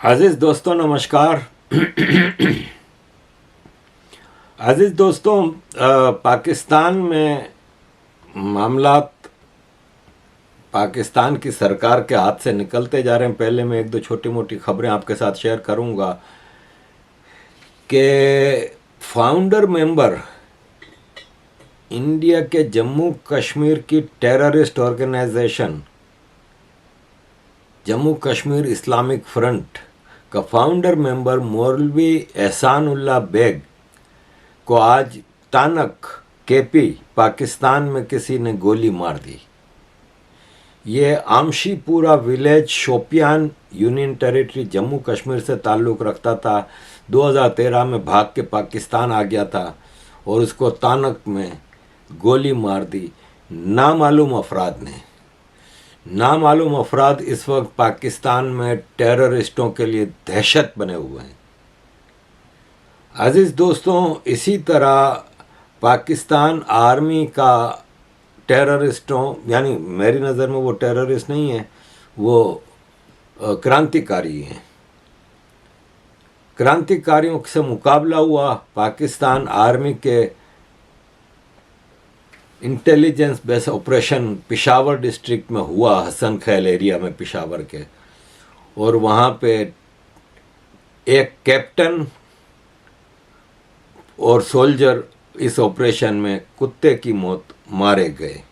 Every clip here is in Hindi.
अजीज़ दोस्तों नमस्कार। अजीज़ दोस्तों, पाकिस्तान में मामलात पाकिस्तान की सरकार के हाथ से निकलते जा रहे हैं। पहले मैं एक दो छोटी मोटी खबरें आपके साथ शेयर करूंगा कि फाउंडर मेंबर इंडिया के जम्मू कश्मीर की terrorist organisation Jammu Kashmir Islamic front का फाउंडर मेंबर मौलवी एहसानुल्लाह बेग को आज तानक केपी पाकिस्तान में किसी ने गोली मार दी। ये Amshipura village Shopian union territory Jammu Kashmir से ताल्लुक़ रखता था। 2013 में भाग के पाकिस्तान आ गया था और उसको तानक में गोली मार दी नामालूम अफराद ने। नामालूम अफराद इस वक्त पाकिस्तान में टेररिस्टों के लिए दहशत बने हुए हैं। अजीज़ दोस्तों, इसी तरह पाकिस्तान आर्मी का टेररिस्टों, यानी मेरी नज़र में वो टेररिस्ट नहीं है, वो क्रांतिकारी हैं। क्रांतिकारियों से मुकाबला हुआ। पाकिस्तान आर्मी के intelligence base operation Peshawar district में हुआ, हसन खैल एरिया में पिशावर के, और वहाँ पे एक कैप्टन और सोल्जर इस ऑपरेशन में कुत्ते की मौत मारे गए।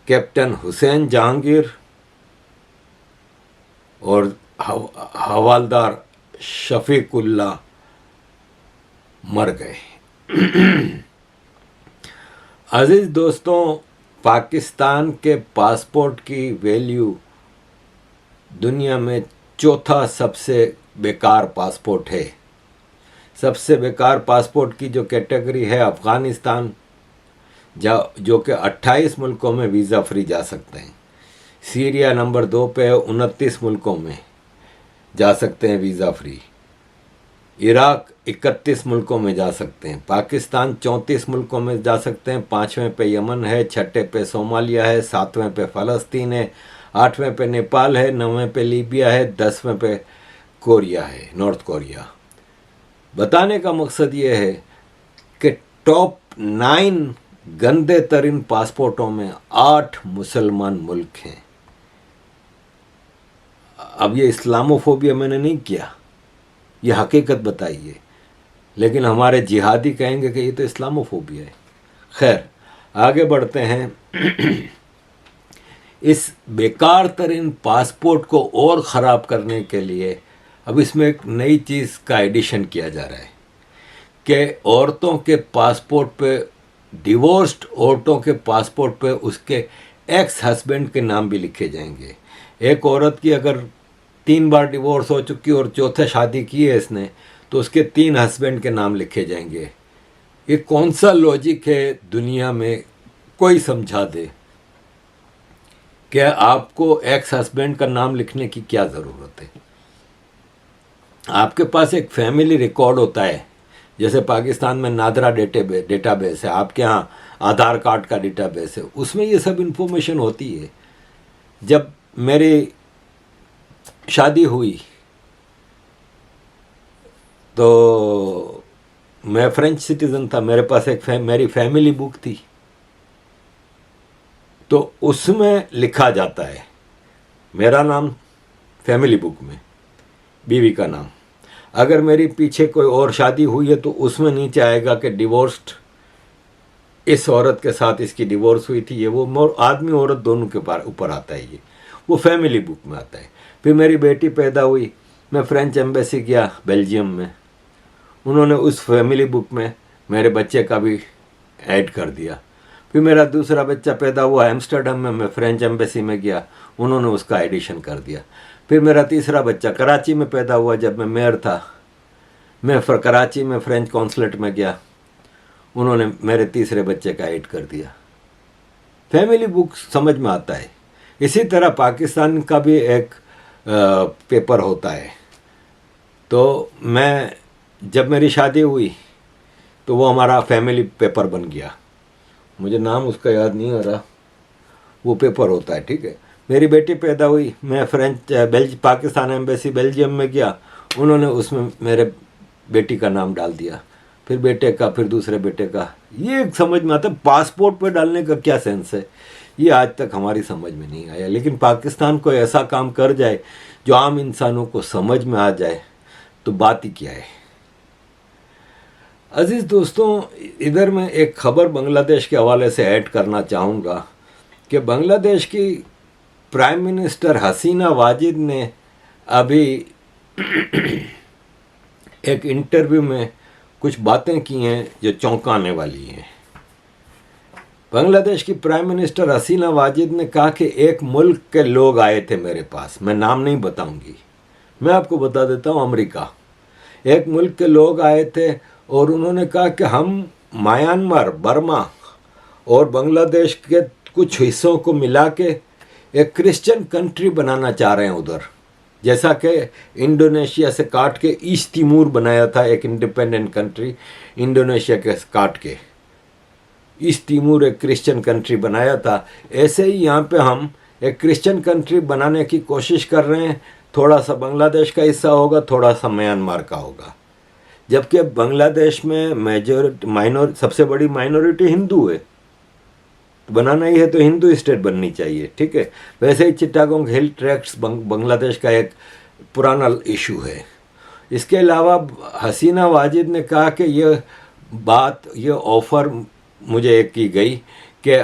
कैप्टन हुसैन जहांगीर और हवालदार शफीकुल्ला मर गए। अजीज़ दोस्तों, पाकिस्तान के पासपोर्ट की वैल्यू दुनिया में चौथा सबसे बेकार पासपोर्ट है। सबसे बेकार पासपोर्ट की जो कैटेगरी है अफ़गानिस्तान, जो कि 28 मुल्कों में वीज़ा फ्री जा सकते हैं। सीरिया नंबर 2 पे है, 29 मुल्कों में जा सकते हैं वीज़ा फ्री। इराक 31 मुल्कों में जा सकते हैं। पाकिस्तान 34 मुल्कों में जा सकते हैं। 5वें पे यमन है, 6ठे पे सोमालिया है, 7वें पे फ़लस्तीन है, 8वें पे नेपाल है, 9वें पे लीबिया है, 10वें पे कोरिया है, नॉर्थ कोरिया। बताने का मकसद ये है कि टॉप 9 गंदे तरीन पासपोर्टों में 8 मुसलमान मुल्क हैं। अब ये इस्लामोफोबिया मैंने नहीं किया, ये हकीकत बताइए, लेकिन हमारे जिहादी कहेंगे कि ये तो इस्लामोफोबिया है। खैर, आगे बढ़ते हैं। इस बेकार तरीन पासपोर्ट को और ख़राब करने के लिए अब इसमें एक नई चीज़ का एडिशन किया जा रहा है कि औरतों के पासपोर्ट पे, डिवोर्स्ड औरतों के पासपोर्ट पे उसके एक्स हस्बैंड के नाम भी लिखे जाएंगे। एक औरत की अगर 3 बार डिवोर्स हो चुकी और चौथे शादी की है इसने, तो उसके 3 हस्बैंड के नाम लिखे जाएंगे। ये कौन सा लॉजिक है दुनिया में? कोई समझा दे कि आपको एक्स हस्बैंड का नाम लिखने की क्या ज़रूरत है? आपके पास एक फैमिली रिकॉर्ड होता है, जैसे पाकिस्तान में नादरा डेटाबेस है, आपके यहाँ आधार कार्ड का डेटाबेस है, उसमें ये सब इन्फॉर्मेशन होती है। जब मेरी शादी हुई तो मैं फ्रेंच सिटीज़न था, मेरे पास एक मेरी फैमिली बुक थी, तो उसमें लिखा जाता है मेरा नाम फैमिली बुक में, बीवी का नाम। अगर मेरी पीछे कोई और शादी हुई है तो उसमें नीचे आएगा कि डिवोर्स्ड, इस औरत के साथ इसकी डिवोर्स हुई थी, ये वो आदमी औरत दोनों के ऊपर आता है, ये वो फैमिली बुक में आता है। फिर मेरी बेटी पैदा हुई, मैं फ्रेंच एम्बेसी गया बेल्जियम में, उन्होंने उस फैमिली बुक में मेरे बच्चे का भी ऐड कर दिया। फिर मेरा दूसरा बच्चा पैदा हुआ एम्स्टर्डम में, मैं फ्रेंच एम्बेसी में गया, उन्होंने उसका एडिशन कर दिया। फिर मेरा तीसरा बच्चा कराची में पैदा हुआ, जब मैं मेयर था, मैं कराची में फ्रेंच कॉन्सुलेट में गया, उन्होंने मेरे तीसरे बच्चे का ऐड कर दिया। फैमिली बुक समझ में आता है। इसी तरह पाकिस्तान का भी एक पेपर होता है। तो मैं, जब मेरी शादी हुई तो वो हमारा फैमिली पेपर बन गया, मुझे नाम उसका याद नहीं आ रहा, वो पेपर होता है, ठीक है। मेरी बेटी पैदा हुई, मैं पाकिस्तान एम्बेसी बेल्जियम में गया, उन्होंने उसमें मेरे बेटी का नाम डाल दिया, फिर बेटे का, फिर दूसरे बेटे का। ये समझ में आता, पासपोर्ट पे डालने का क्या सेंस है, ये आज तक हमारी समझ में नहीं आया। लेकिन पाकिस्तान को ऐसा काम कर जाए जो आम इंसानों को समझ में आ जाए तो बात ही क्या है। अजीज दोस्तों, इधर मैं एक खबर बांग्लादेश के हवाले से ऐड करना चाहूँगा कि बांग्लादेश की प्राइम मिनिस्टर हसीना वाजिद ने अभी एक इंटरव्यू में कुछ बातें की हैं जो चौंकाने वाली हैं। बांग्लादेश की प्राइम मिनिस्टर हसीना वाजिद ने कहा कि एक मुल्क के लोग आए थे मेरे पास, मैं नाम नहीं बताऊंगी, मैं आपको बता देता हूँ, अमेरिका। एक मुल्क के लोग आए थे और उन्होंने कहा कि हम म्यांमार, बर्मा और बांग्लादेश के कुछ हिस्सों को मिला के एक क्रिश्चियन कंट्री बनाना चाह रहे हैं उधर, जैसा कि इंडोनेशिया से काट के ईस्ट तिमूर बनाया था एक इंडिपेंडेंट कंट्री, इंडोनेशिया के काट के ईस्ट तिमूर एक क्रिश्चियन कंट्री बनाया था। ऐसे ही यहाँ पे हम एक क्रिश्चियन कंट्री बनाने की कोशिश कर रहे हैं। थोड़ा सा बांग्लादेश का हिस्सा होगा, थोड़ा सा म्यांमार का होगा, जबकि बांग्लादेश में सबसे बड़ी माइनॉरिटी हिंदू है। बनाना ही है तो हिंदू स्टेट बननी चाहिए, ठीक है। वैसे ही चिट्टागोंग हिल ट्रैक्ट्स बांग्लादेश का एक पुराना इशू है। इसके अलावा हसीना वाजिद ने कहा कि ये ऑफ़र मुझे एक की गई कि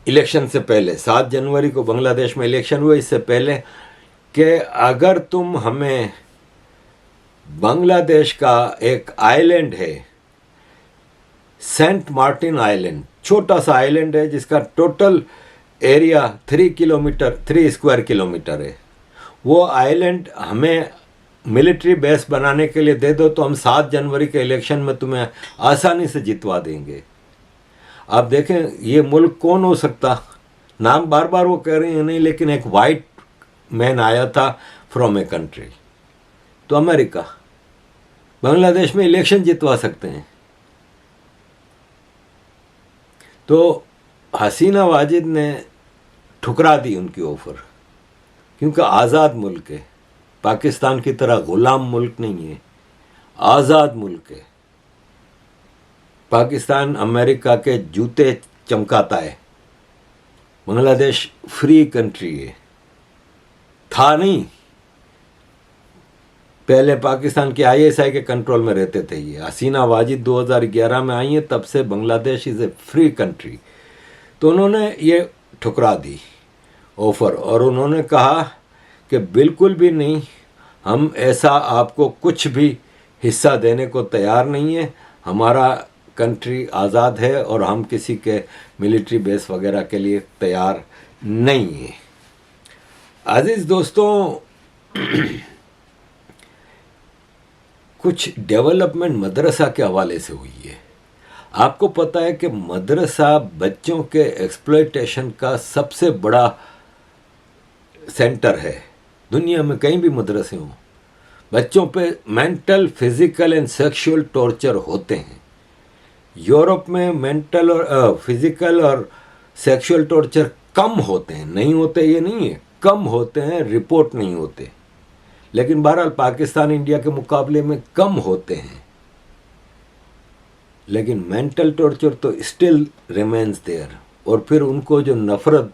इलेक्शन से पहले 7 जनवरी को बांग्लादेश में इलेक्शन हुए, इससे पहले कि अगर तुम हमें बांग्लादेश का एक आइलैंड है सेंट मार्टिन आइलैंड, छोटा सा आइलैंड है जिसका टोटल एरिया 3 स्क्वायर किलोमीटर है, वो आइलैंड हमें मिलिट्री बेस बनाने के लिए दे दो तो हम 7 जनवरी के इलेक्शन में तुम्हें आसानी से जितवा देंगे। आप देखें ये मुल्क कौन हो सकता, नाम बार बार वो कह रही हैं नहीं, लेकिन एक वाइट मैन आया था फ्रॉम ए कंट्री, तो अमेरिका बांग्लादेश में इलेक्शन जितवा सकते हैं। तो हसीना वाजिद ने ठुकरा दी उनकी ऑफ़र, क्योंकि आज़ाद मुल्क है, पाकिस्तान की तरह ग़ुलाम मुल्क नहीं है, आज़ाद मुल्क है। पाकिस्तान अमेरिका के जूते चमकाता है, बांग्लादेश फ्री कंट्री है, था नहीं, पहले पाकिस्तान के आईएसआई के कंट्रोल में रहते थे ये। हसीना वाजिद 2011 में आई हैं, तब से Bangladesh is a free country. तो उन्होंने ये ठुकरा दी ऑफ़र और उन्होंने कहा कि बिल्कुल भी नहीं, हम ऐसा आपको कुछ भी हिस्सा देने को तैयार नहीं है, हमारा कंट्री आज़ाद है और हम किसी के मिलिट्री बेस वगैरह के लिए तैयार नहीं है। अजीज़ दोस्तों, कुछ डेवलपमेंट मदरसा के हवाले से हुई है। आपको पता है कि मदरसा बच्चों के एक्सप्लॉयटेशन का सबसे बड़ा सेंटर है दुनिया में, कहीं भी मदरसे हों, बच्चों पे mental, physical and sexual torture होते हैं। यूरोप में मेंटल और फिजिकल और सेक्सुअल टॉर्चर कम होते हैं, नहीं होते ये नहीं है, कम होते हैं, रिपोर्ट नहीं होते, लेकिन बहरहाल पाकिस्तान इंडिया के मुकाबले में कम होते हैं। लेकिन मेंटल टॉर्चर तो स्टिल रिमेन्स देयर। और फिर उनको जो नफ़रत,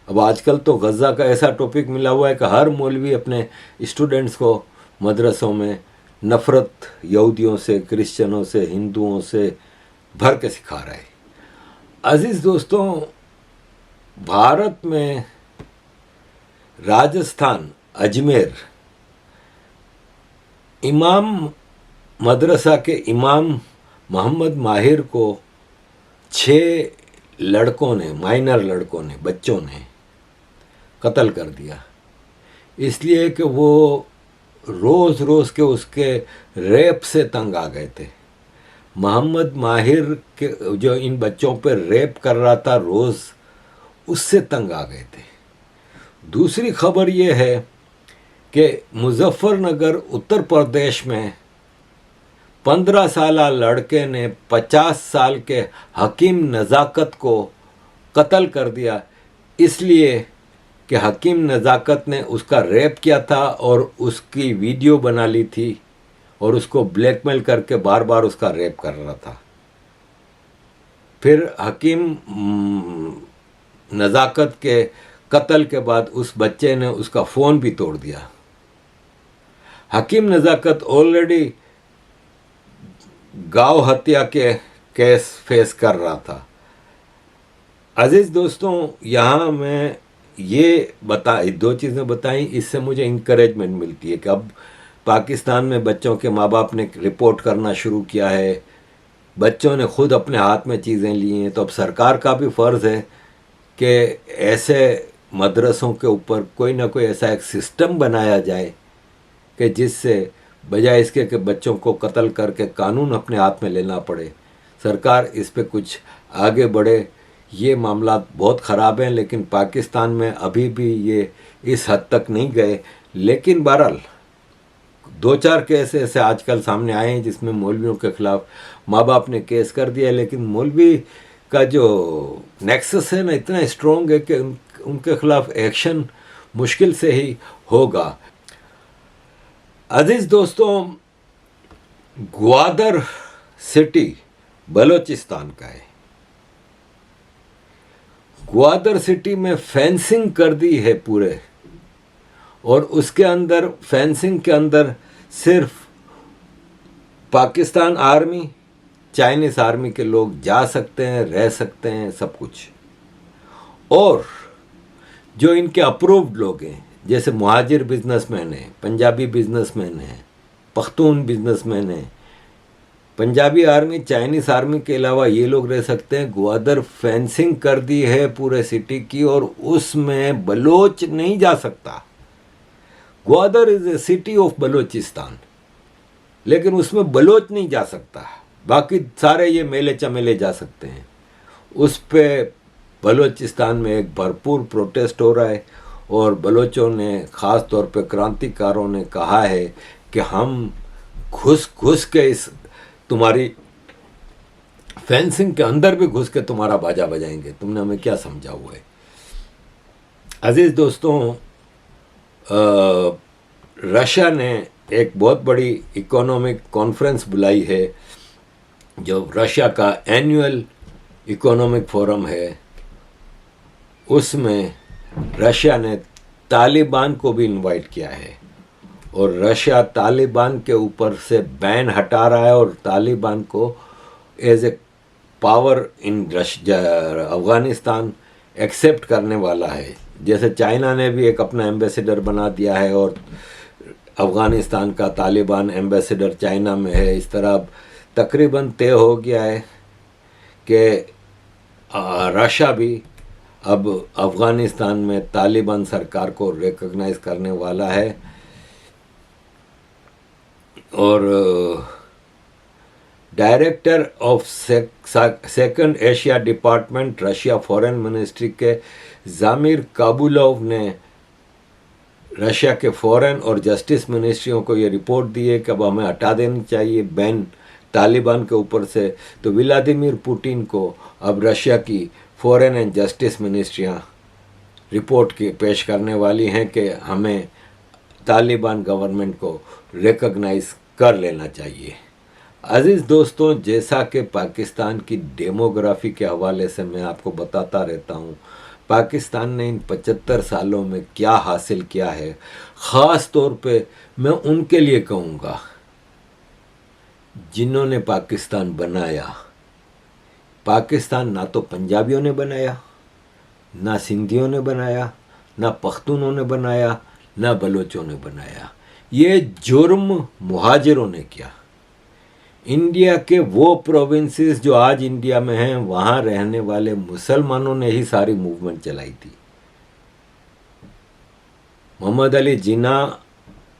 अब आजकल तो गज़ा का ऐसा टॉपिक मिला हुआ है कि हर मौलवी अपने स्टूडेंट्स को मदरसों में नफ़रत यहूदियों से, क्रिश्चियनों से, हिंदुओं से भर के सिखा रहा है। अजीज़ दोस्तों, भारत में राजस्थान अजमेर इमाम मदरसा के इमाम मोहम्मद माहिर को 6 लड़कों ने, माइनर लड़कों ने, बच्चों ने कत्ल कर दिया, इसलिए कि वो रोज़ रोज़ के उसके रेप से तंग आ गए थे। मोहम्मद माहिर के जो इन बच्चों पर रेप कर रहा था रोज़, उससे तंग आ गए थे। दूसरी खबर ये है कि मुजफ्फरनगर उत्तर प्रदेश में 15 साल लड़के ने 50 साल के हकीम नज़ाकत को कत्ल कर दिया, इसलिए कि हकीम नज़ाकत ने उसका रेप किया था और उसकी वीडियो बना ली थी और उसको ब्लैकमेल करके बार बार उसका रेप कर रहा था। फिर हकीम नज़ाकत के कत्ल के बाद उस बच्चे ने उसका फ़ोन भी तोड़ दिया। हकीम नज़ाकत ऑलरेडी गौ हत्या के केस फेस कर रहा था। अजीज़ दोस्तों, यहाँ मैं ये दो चीज़ें बताई, इससे मुझे इंकरेजमेंट मिलती है कि अब पाकिस्तान में बच्चों के माँ बाप ने रिपोर्ट करना शुरू किया है, बच्चों ने खुद अपने हाथ में चीज़ें ली हैं। तो अब सरकार का भी फ़र्ज़ है कि ऐसे मदरसों के ऊपर कोई ना कोई ऐसा एक सिस्टम बनाया जाए कि जिससे बजाय इसके कि बच्चों को कत्ल करके कानून अपने हाथ में लेना पड़े, सरकार इस पे कुछ आगे बढ़े। ये मामला बहुत ख़राब हैं, लेकिन पाकिस्तान में अभी भी ये इस हद तक नहीं गए। लेकिन बहरहाल 2-4 केस ऐसे आजकल सामने आए हैं जिसमें मौलवियों के ख़िलाफ़ माँ बाप ने केस कर दिया, लेकिन मौलवी का जो नेक्सस है ना इतना स्ट्रॉन्ग है कि उनके ख़िलाफ़ एक्शन मुश्किल से ही होगा। अजीज़ दोस्तों, ग्वादर सिटी बलूचिस्तान का है। ग्वादर सिटी में फेंसिंग कर दी है पूरे, और उसके अंदर फेंसिंग के अंदर सिर्फ पाकिस्तान आर्मी, चाइनीज़ आर्मी के लोग जा सकते हैं, रह सकते हैं, सब कुछ। और जो इनके अप्रूव्ड लोग हैं, जैसे मुहाजिर बिजनेसमैन हैं, पंजाबी बिजनेसमैन हैं, पख्तून बिजनेसमैन हैं, पंजाबी आर्मी, चाइनीज़ आर्मी के अलावा ये लोग रह सकते हैं। ग्वादर फेंसिंग कर दी है पूरे सिटी की, और उसमें बलोच नहीं जा सकता। Gwadar is a city of Balochistan, लेकिन उसमें बलोच नहीं जा सकता। बाकी सारे ये मेले चमेले जा सकते हैं। उस पे बलूचिस्तान में एक भरपूर प्रोटेस्ट हो रहा है, और बलोचों ने, ख़ास तौर पे क्रांतिकारों ने कहा है कि हम घुस घुस के इस तुम्हारी फेंसिंग के अंदर भी घुस के तुम्हारा बाजा बजाएंगे, तुमने हमें क्या समझा हुआ है। अजीज़ दोस्तों, रशिया ने एक बहुत बड़ी इकोनॉमिक कॉन्फ्रेंस बुलाई है, जो रशिया का एनुअल इकोनॉमिक फोरम है। उसमें रशिया ने तालिबान को भी इनवाइट किया है, और रशिया तालिबान के ऊपर से बैन हटा रहा है और तालिबान को as a power in Afghanistan accept करने वाला है। जैसे चाइना ने भी एक अपना एम्बेसडर बना दिया है, और अफ़गानिस्तान का तालिबान एम्बेसडर चाइना में है। इस तरह तकरीबन तय हो गया है कि रशिया भी अब अफ़गानिस्तान में तालिबान सरकार को रिकॉग्नाइज करने वाला है। और director of second Asia department Russia foreign ministry के जामिर काबुलोव ने रशिया के फॉरेन और जस्टिस मिनिस्ट्रियों को ये रिपोर्ट दी है कि अब हमें हटा देनी चाहिए बैन तालिबान के ऊपर से। तो व्लादिमीर पुतिन को अब रशिया की फॉरेन एंड जस्टिस मिनिस्ट्रियाँ रिपोर्ट की पेश करने वाली हैं कि हमें तालिबान गवर्नमेंट को रिकॉग्नाइज कर लेना चाहिए। अजीज़ दोस्तों, जैसा कि पाकिस्तान की डेमोग्राफी के हवाले से मैं आपको बताता रहता हूँ, पाकिस्तान ने इन 75 सालों में क्या हासिल किया है, ख़ास तौर पे मैं उनके लिए कहूँगा जिन्होंने पाकिस्तान बनाया। पाकिस्तान ना तो पंजाबियों ने बनाया, ना सिंधियों ने बनाया, ना पख्तूनों ने बनाया, ना बलोचों ने बनाया। ये जुर्म मुहाजिरों ने किया। इंडिया के वो प्रोविंसेस जो आज इंडिया में हैं, वहाँ रहने वाले मुसलमानों ने ही सारी मूवमेंट चलाई थी। मोहम्मद अली जिन्ना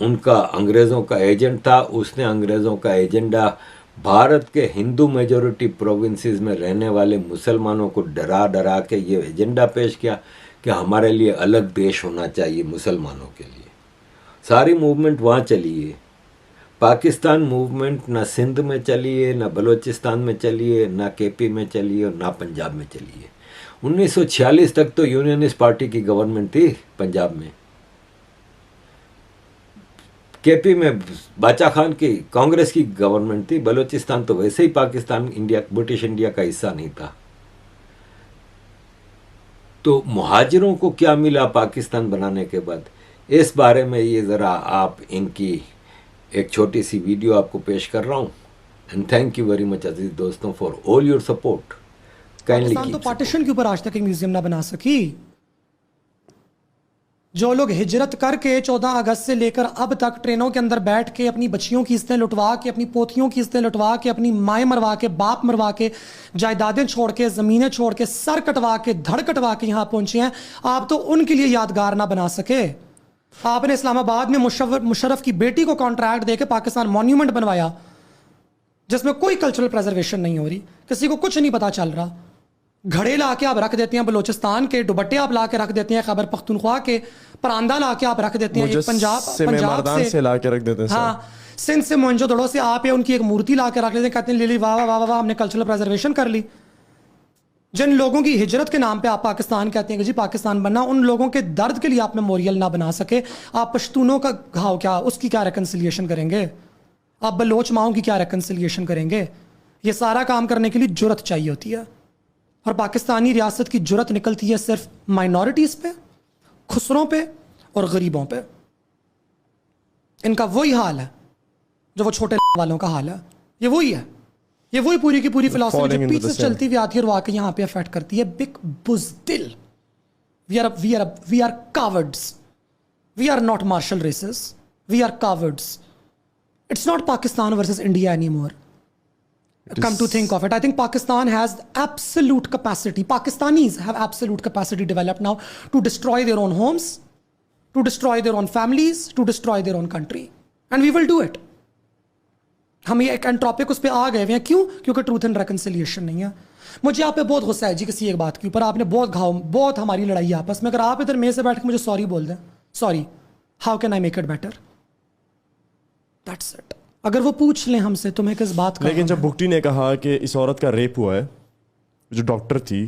उनका अंग्रेज़ों का एजेंट था। उसने अंग्रेज़ों का एजेंडा भारत के हिंदू मेजॉरिटी प्रोविंसेस में रहने वाले मुसलमानों को डरा डरा के ये एजेंडा पेश किया कि हमारे लिए अलग देश होना चाहिए मुसलमानों के लिए। सारी मूवमेंट वहाँ चली है। पाकिस्तान मूवमेंट ना सिंध में चली है, ना बलूचिस्तान में चली है, ना केपी में चली है, और ना पंजाब में चली है। 1946 तक तो यूनियनिस्ट पार्टी की गवर्नमेंट थी पंजाब में। केपी में बाचा खान की कांग्रेस की गवर्नमेंट थी। बलूचिस्तान तो वैसे ही पाकिस्तान इंडिया ब्रिटिश इंडिया का हिस्सा नहीं था। तो मुहाजिरों को क्या मिला पाकिस्तान बनाने के बाद, इस बारे में ये ज़रा आप इनकी एक छोटी सी वीडियो आपको पेश कर रहा हूँ। And thank you very much अजीज दोस्तों for all your support. Pakistan तो पार्टीशन के ऊपर आज तक एक म्यूजियम ना बना सकी। जो लोग हिजरत करके 14 अगस्त से लेकर अब तक ट्रेनों के अंदर बैठ के अपनी बच्चियों की किस्तें लुटवा के, अपनी पोतियों की किस्तें लुटवा के, अपनी माएँ मरवा के, बाप मरवा के, जायदादें छोड़ के, ज़मीनें छोड़ के, सर कटवा के, धड़ कटवा के यहाँ पहुंचे हैं, आप तो उनके लिए यादगार ना बना सके। आपने इस्लामाबाद में मुशर्रफ की बेटी को कॉन्ट्रैक्ट देके पाकिस्तान मॉन्यूमेंट बनवाया जिसमें कोई कल्चरल प्रिजर्वेशन नहीं हो रही, किसी को कुछ नहीं पता चल रहा। घड़े ला के आप रख देते हैं बलोचिस्तान के, दुपट्टे आप ला के रख देते हैं खैबर पख्तूनख्वा के, परांदा ला के आप रख देते हैं एक पंजाब से ला के रख देते हैं। हाँ, सिंध से मोहनजोदड़ो से आप उनकी एक मूर्ति ला के रख देते हैं, कहते हैं लिली वाह वाह वाह हमने कल्चरल प्रिजर्वेशन कर ली। जिन लोगों की हिजरत के नाम पे आप पाकिस्तान कहते हैं कि जी पाकिस्तान बनना, उन लोगों के दर्द के लिए आप मेमोरियल ना बना सके। आप पश्तूनों का घाव क्या, उसकी क्या रिकन्सिलिएशन करेंगे? आप बलोच माओं की क्या रिकन्सिलिएशन करेंगे? ये सारा काम करने के लिए जुरत चाहिए होती है, और पाकिस्तानी रियासत की जुरत निकलती है सिर्फ माइनॉरिटीज़ पे, खुसरों पे और गरीबों पे। इनका वही हाल है जो वो छोटे वालों का हाल है। ये वही है, ये वही पूरी की पूरी फिलॉसफी जो पीछे से चलती हुई आती है और आके यहाँ पे अफेक्ट करती है। बिग बुज़दिल, we are cowards, we are not martial races, we are cowards. It's not Pakistan versus India anymore. Come to think of it, I think Pakistan has absolute capacity. Pakistanis have absolute capacity developed now to destroy their own homes, to destroy their own families, to destroy their own country. And we will do it. हम ये एक एंट्रोपिक उस पर आ गए हैं। क्यों? क्योंकि ट्रूथ एंड रिकन्सिलिएशन नहीं है। मुझे आप पे बहुत गुस्सा है जी किसी एक बात के ऊपर। आपने बहुत हमारी लड़ाई है आपस में। अगर आप इधर मेरे से बैठ के मुझे सॉरी बोल दें, sorry, how can I make it better? That's it. अगर वो पूछ लें हमसे तुम्हें किस बात का, लेकिन जब भुगटी ने कहा कि इस औरत का रेप हुआ है, जो डॉक्टर थी,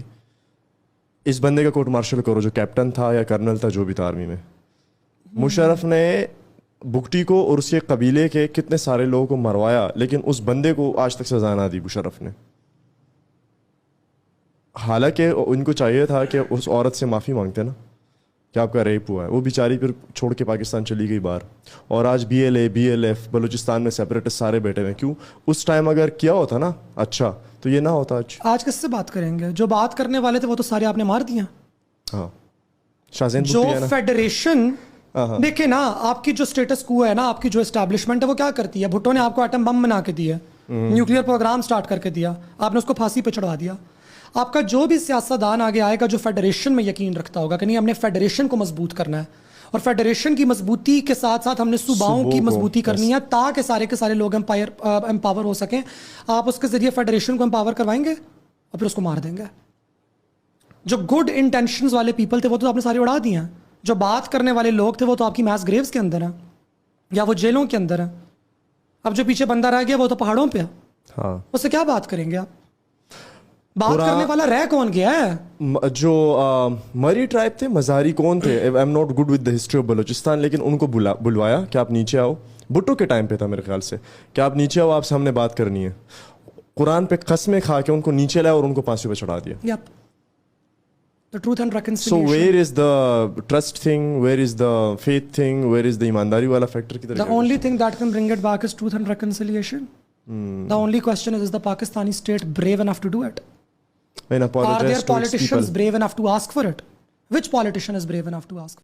इस बंदे का कोर्ट मार्शल करो जो कैप्टन था या कर्नल था, जो भी था आर्मी में। मुशर्रफ ने भुगटी को और उसके कबीले के कितने सारे लोगों को मरवाया, लेकिन उस बंदे को आज तक सजा ना दी मुशर्रफ ने। हालांकि उनको चाहिए था कि उस औरत से माफ़ी मांगते ना कि आपका रेप हुआ है। वो बेचारी फिर छोड़ के पाकिस्तान चली गई बाहर, और आज BLA BLF बलूचिस्तान में सेपरेटिस्ट सारे बैठे हुए। क्यों? उस टाइम अगर किया होता ना अच्छा तो ये ना होता। आज किससे बात करेंगे? जो बात करने वाले थे वो तो सारे आपने मार दिया। हाँ, शाहज़ैन जो फेडरेशन देखे ना, आपकी जो स्टेटस क्वो है ना, आपकी जो एस्टैब्लिशमेंट है वो क्या करती है? भुट्टो ने आपको एटम बम बना के दिया, न्यूक्लियर प्रोग्राम स्टार्ट करके दिया, आपने उसको फांसी पे चढ़वा दिया। आपका जो भी सियासतदान आगे आएगा जो फेडरेशन में यकीन रखता होगा कि नहीं हमने फेडरेशन को मजबूत करना है, और फेडरेशन की मजबूती के साथ साथ हमने सूबाओं की मजबूती करनी है ताकि सारे के सारे लोग एम्पावर हो सकें, आप उसके जरिए फेडरेशन को एम्पावर करवाएंगे और फिर उसको मार देंगे। जो गुड इंटेंशंस वाले पीपल थे वो तो आपने सारे उड़ा दिए हैं। जो बात करने वाले लोग थे वो तो आपकी मैस ग्रेव्स के अंदर हैं या वो जेलों के अंदर हैं। अब जो पीछे बंदा रह गया वो तो पहाड़ों पे है। हाँ, उससे क्या बात करेंगे आप? बात करने वाला रह कौन गया है? जो मरी ट्राइब थे, मज़ारी कौन थे? I am not good with the history of Balochistan, लेकिन उनको बुलवाया कि आप नीचे आओ। भुट्टो के टाइम पे था मेरे ख्याल से कि आप नीचे आओ, आपसे हमने बात करनी है। कुरान पे कसमें खा के उनको नीचे लाया और उनको फांसी पे चढ़ा दिया। Yep. The truth and reconciliation. So where is the trust thing? Where is the faith thing? Where is the ईमानदारी वाला factor? The only thing that can bring it back is truth and reconciliation. The only question is the Pakistani state brave enough to do it? Are their politicians brave enough to ask for it? Which politician is brave enough to ask?